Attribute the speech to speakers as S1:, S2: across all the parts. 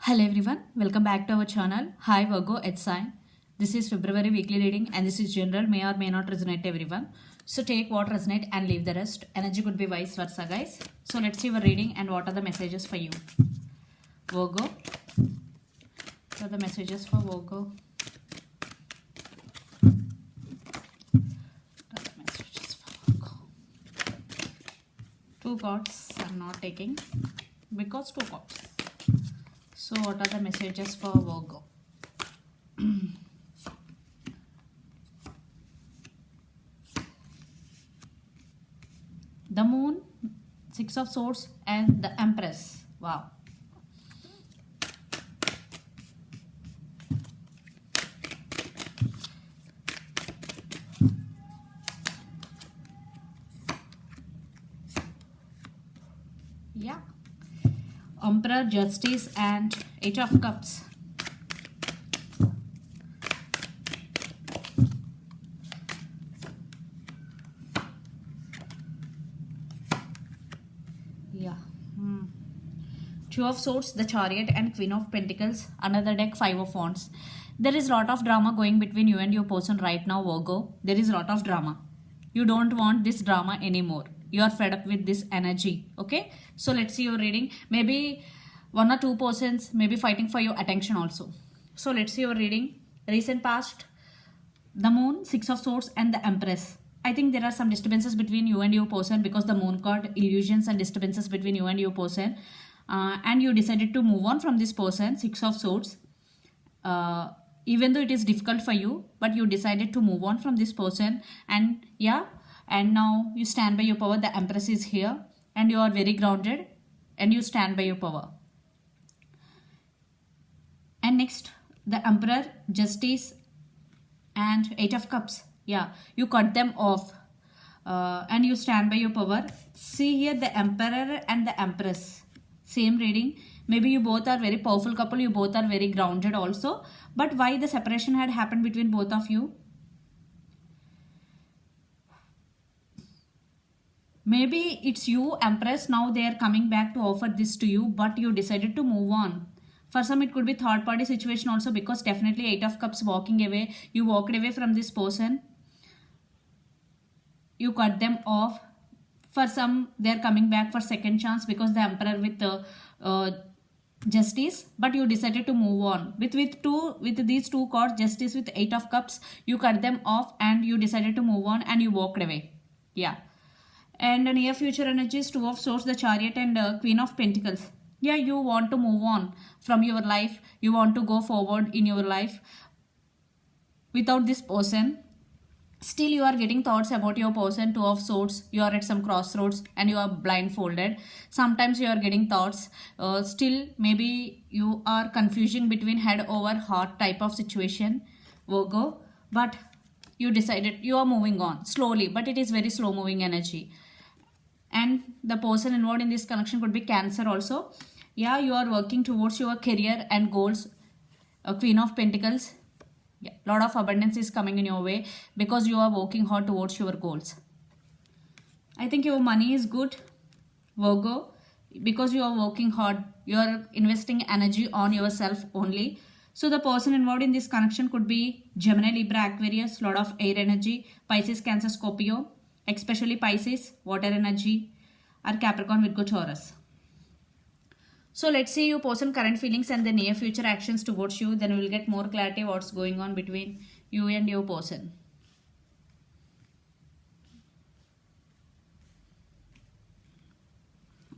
S1: Hello everyone, welcome back to our channel. Hi Virgo, it's Sign. This is February weekly reading and this is general, may or may not resonate to everyone. So take what resonate and leave the rest. Energy could be vice versa, guys. So let's see our reading and what are the messages for you. Virgo. What are the messages for Virgo? What are the messages for Virgo? Two cards I'm not taking because two cards. So what are the messages for Virgo? The Moon, Six of Swords and the Empress. Wow. Yeah. Emperor, Justice and Eight of Cups. Yeah. Two of Swords, the Chariot and Queen of Pentacles. Another deck, Five of Wands. There is a lot of drama going between you and your person right now, Virgo. There is a lot of drama. You don't want this drama anymore. You are fed up with this energy. Okay. So let's see your reading. Maybe one or two persons may be fighting for your attention also. So let's see your reading. Recent past, the Moon, Six of Swords and the Empress. I think there are some disturbances between you and your person because the Moon card, illusions and disturbances between you and your person. And you decided to move on from this person, Six of Swords. Even though it is difficult for you, but you decided to move on from this person. And yeah, and now you stand by your power. The Empress is here and you are very grounded and you stand by your power. And next, the Emperor, Justice and Eight of Cups. Yeah, you cut them off and you stand by your power. See here the Emperor and the Empress. Same reading. Maybe you both are very powerful couple. You both are very grounded also. But why the separation had happened between both of you? Maybe it's you, Empress. Now they are coming back to offer this to you. But you decided to move on. For some it could be third party situation also. Because definitely Eight of Cups walking away. You walked away from this person. You cut them off. For some they are coming back for second chance. Because the Emperor with Justice, but you decided to move on with these two cards, Justice with Eight of Cups. You cut them off and you decided to move on and you walked away. Yeah. And near future energies, Two of Swords, the Chariot and Queen of Pentacles. Yeah, you want to move on from your life. You want to go forward in your life without this person. Still you are getting thoughts about your person, Two of Swords. You are at some crossroads and you are blindfolded. Sometimes you are getting thoughts. Still maybe you are confusing between head over heart type of situation, Virgo. But you decided you are moving on slowly, but it is very slow moving energy. And the person involved in this connection could be Cancer also. Yeah, you are working towards your career and goals, Queen of Pentacles. Yeah, lot of abundance is coming in your way because you are working hard towards your goals. I think your money is good, Virgo, because you are working hard. You are investing energy on yourself only. So the person involved in this connection could be Gemini, Libra, Aquarius, lot of air energy, Pisces, Cancer, Scorpio, especially Pisces, water energy, or Capricorn, Virgo, Taurus. So let's see your person current feelings and the near future actions towards you. Then we will get more clarity what's going on between you and your person.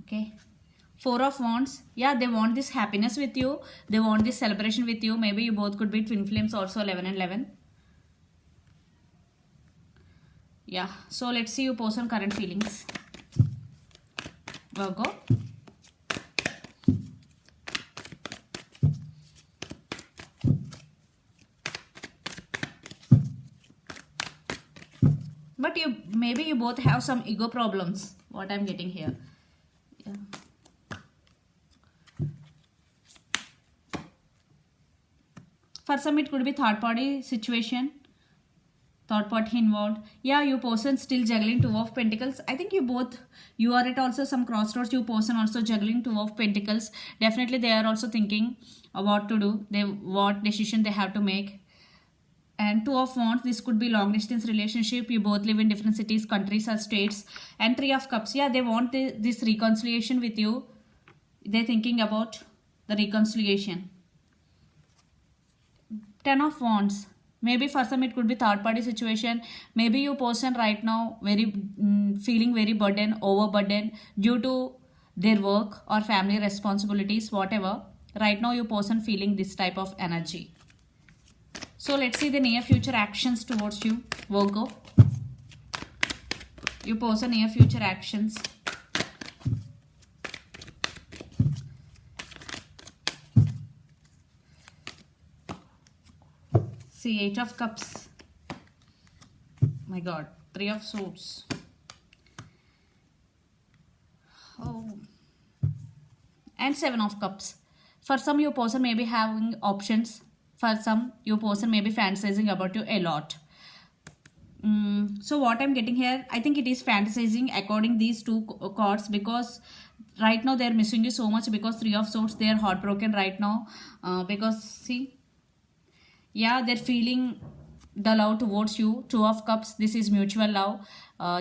S1: Okay. Four of Wands. Yeah, they want this happiness with you. They want this celebration with you. Maybe you both could be twin flames also, 11 and 11. Yeah. So let's see your person current feelings. Virgo. But maybe you both have some ego problems. What I'm getting here. Yeah. For some it could be third party situation. third party involved. Yeah, you person still juggling two of pentacles. I think you are at also some crossroads. You person also juggling two of pentacles. Definitely they are also thinking what to do, what decision they have to make. And two of wands, this could be long distance relationship. You both live in different cities, countries or states. And three of cups, yeah, they want this reconciliation with you. They're thinking about the reconciliation. Ten of wands, maybe for some it could be third party situation. Maybe you person right now very feeling very overburdened due to their work or family responsibilities, whatever. Right now you person feeling this type of energy. So let's see the near future actions towards you, Virgo. You person near future actions. See, 8 of cups. My god, 3 of swords. Oh. And 7 of cups. For some, your person may be having options. For some, your person may be fantasizing about you a lot. So what I'm getting here, I think it is fantasizing according these two cards, because right now they're missing you so much, because 3 of swords, they're heartbroken right now. Because see, yeah, they're feeling the love towards you. 2 of cups, this is mutual love.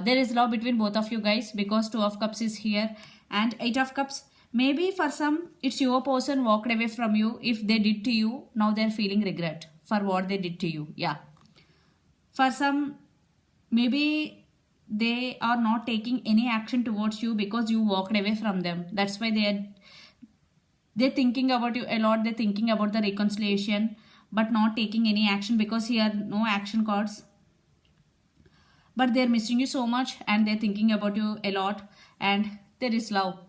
S1: There is love between both of you guys, because 2 of cups is here. And 8 of cups, maybe for some, it's your person walked away from you. If they did to you, now they're feeling regret for what they did to you. Yeah. For some, maybe they are not taking any action towards you because you walked away from them. That's why they're thinking about you a lot. They're thinking about the reconciliation, but not taking any action, because here no action cards. But they're missing you so much and they're thinking about you a lot, and there is love.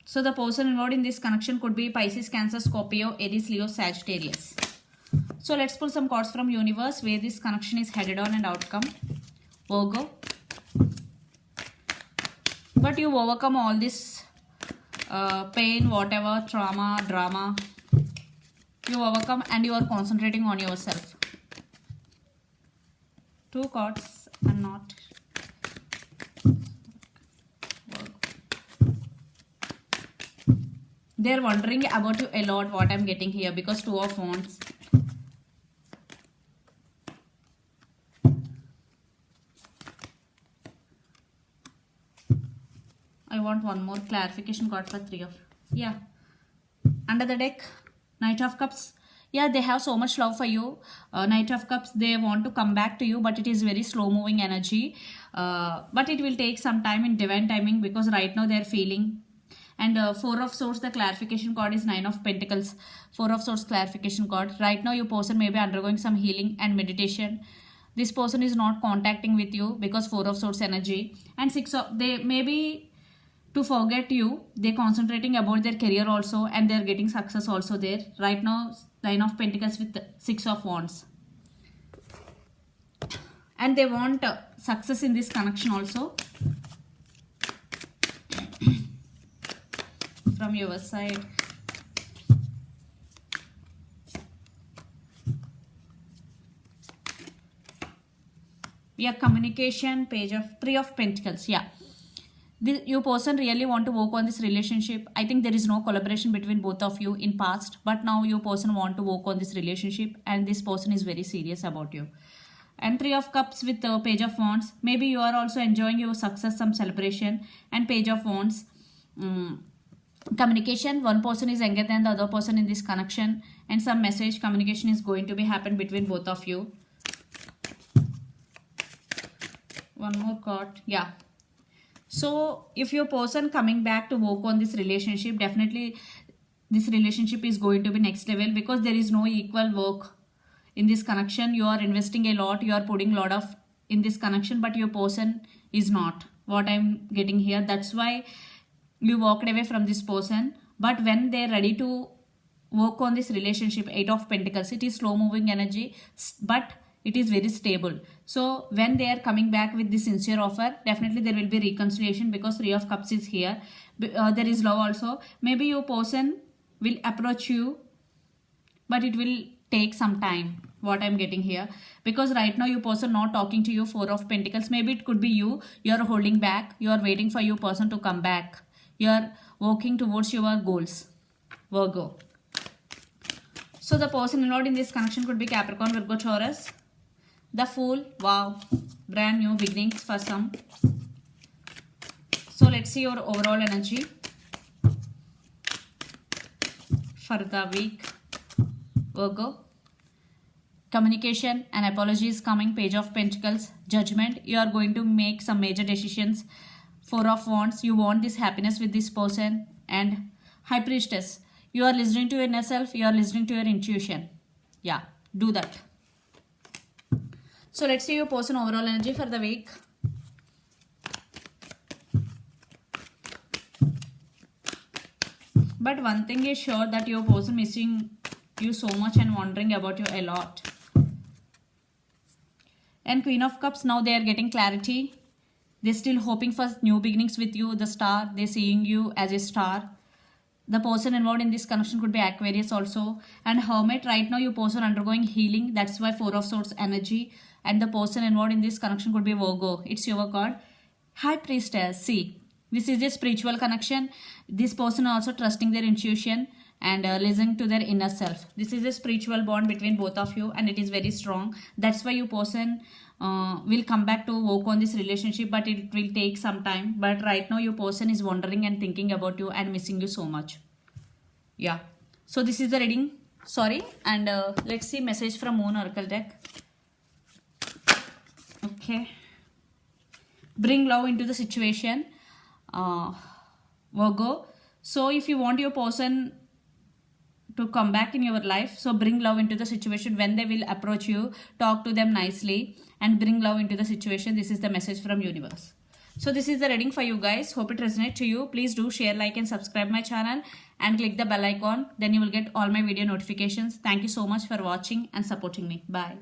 S1: So the person involved in this connection could be Pisces, Cancer, Scorpio, Aries, Leo, Sagittarius. So let's pull some cards from universe where this connection is headed on and outcome. Virgo. But you overcome all this pain, whatever, trauma, drama. You overcome and you are concentrating on yourself. 2 cards and not. They're wondering about you a lot, what I'm getting here, because 2 of wands. I want one more clarification card for 3 of. Yeah. Under the deck, Knight of Cups. Yeah, they have so much love for you. Knight of Cups, they want to come back to you, but it is very slow moving energy. But it will take some time in divine timing, because right now they're feeling. And 4 of swords, the clarification card is 9 of pentacles. 4 of swords clarification card. Right now your person may be undergoing some healing and meditation. This person is not contacting with you because 4 of swords energy. And 6 of, they may be to forget you. They're concentrating about their career also, and they're getting success also there. Right now 9 of pentacles with 6 of wands. And they want success in this connection also. From your side. Yeah, communication, page of 3 of pentacles. Yeah, your person really want to work on this relationship. I think there is no collaboration between both of you in past, but now your person want to work on this relationship, and this person is very serious about you. And 3 of cups with the page of wands. Maybe you are also enjoying your success, some celebration. And page of wands. Communication, one person is younger than the other person in this connection, and some message communication is going to be happen between both of you. One more card. Yeah. So if your person coming back to work on this relationship, definitely this relationship is going to be next level, because there is no equal work in this connection. You are investing a lot, you are putting a lot of in this connection, but your person is not. What I'm getting here, that's why you walked away from this person. But when they're ready to work on this relationship, 8 of pentacles, it is slow moving energy, but it is very stable. So when they are coming back with this sincere offer, definitely there will be reconciliation, because 3 of cups is here. There is love also. Maybe your person will approach you, but it will take some time. what I'm getting here, because right now your person not talking to you. 4 of Pentacles, maybe it could be you're holding back, you're waiting for your person to come back, you're working towards your goals, Virgo. So the person involved in this connection could be Capricorn, Virgo, Taurus. The Fool, wow, brand new beginnings for some. So let's see your overall energy for the week, Virgo. Communication and apologies coming. Page of Pentacles, Judgment. You are going to make some major decisions. 4 of Wands. You want this happiness with this person. And High Priestess. You are listening to your inner self. You are listening to your intuition. Yeah, do that. So let's see your person overall energy for the week. But one thing is sure, that your person missing you so much and wondering about you a lot. And Queen of Cups, now they are getting clarity. They're still hoping for new beginnings with you, the Star. They're seeing you as a star. The person involved in this connection could be Aquarius also. And Hermit, right now your person undergoing healing. That's why 4 of Swords energy. And the person involved in this connection could be Virgo. It's your card. High Priestess. See, this is a spiritual connection. This person also trusting their intuition and listening to their inner self. This is a spiritual bond between both of you, and it is very strong. That's why your person will come back to work on this relationship, but it will take some time. But right now your person is wondering and thinking about you and missing you so much. Yeah, so this is the reading. Sorry. And let's see message from Moon Oracle deck. Okay, bring love into the situation, Virgo. So if you want your person to come back in your life, so bring love into the situation. When they will approach you, talk to them nicely and bring love into the situation. This is the message from universe. So this is the reading for you guys. Hope it resonates to you. Please do share, like and subscribe my channel and click the bell icon. Then you will get all my video notifications. Thank you so much for watching and supporting me. Bye.